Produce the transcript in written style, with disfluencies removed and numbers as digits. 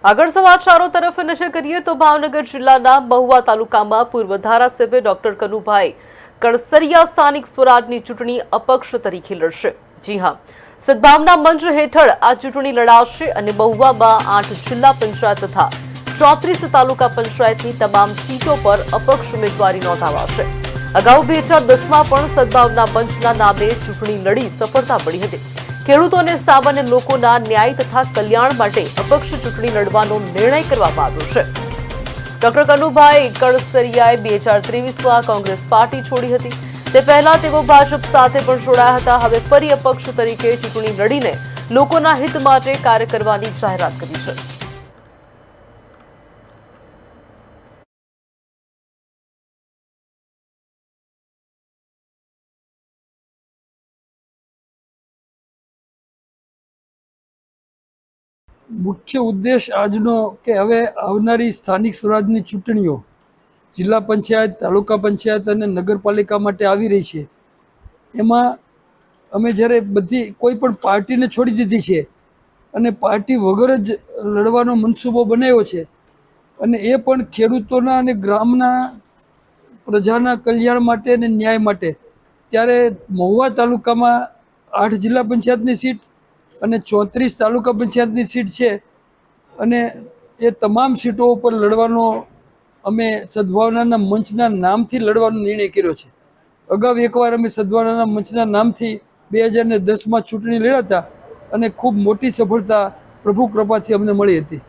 આગળ સમાચારો તરફ નજર કરીએ તો ભાવનગર જિલ્લાના મહુવા તાલુકામાં પૂર્વ ધારાસભ્ય ડોક્ટર કનુભાઈ કણસરિયા સ્થાનિક સ્વરાજની ચૂંટણી અપક્ષ તરીકે લડશે। જી હા, સદભાવના મંચ હેઠળ આ ચૂંટણી લડાશે અને મહુવામાં 8 જિલ્લા પંચાયત તથા 34 તાલુકા પંચાયતની તમામ સીટો પર અપક્ષ ઉમેદવારી નોંધાવાશે। અગાઉ 2010માં પણ સદભાવના મંચના નામે ચૂંટણી લડી સફળતા મળી હતી। ખેડૂતોને સામાન્ય લોકોના ન્યાય તથા કલ્યાણ માટે અપક્ષ ચૂંટણી લડવાનો નિર્ણય કરવામાં આવ્યો છે। ડોક્ટર કનુભાઈ કણસરિયાએ 2023માં કોંગ્રેસ પાર્ટી છોડી હતી। તે પહેલા તેઓ ભાજપ સાથે પણ જોડાયા હતા। હવે ફરી અપક્ષ તરીકે ચૂંટણી લડીને લોકોના હિત માટે કાર્ય કરવાની જાહેરાત કરી છે। મુખ્ય ઉદ્દેશ આજનો કે હવે આવનારી સ્થાનિક સ્વરાજની ચૂંટણીઓ જિલ્લા પંચાયત, તાલુકા પંચાયત અને નગરપાલિકા માટે આવી રહી છે। એમાં અમે જ્યારે બધી કોઈ પણ પાર્ટીને છોડી દીધી છે અને પાર્ટી વગર જ લડવાનો મનસૂબો બનાવ્યો છે અને એ પણ ખેડૂતોના અને ગ્રામના પ્રજાના કલ્યાણ માટે અને ન્યાય માટે। ત્યારે મહુવા તાલુકામાં 8 જિલ્લા પંચાયતની સીટ અને 34 તાલુકા પંચાયતની સીટ છે અને એ તમામ સીટો ઉપર લડવાનો અમે સદભાવનાના મંચના નામથી લડવાનો નિર્ણય કર્યો છે। અગાઉ એકવાર અમે સદભાવનાના મંચના નામથી 2010માં ચૂંટણી લડ્યા હતા અને ખૂબ મોટી સફળતા પ્રભુ કૃપાથી અમને મળી હતી।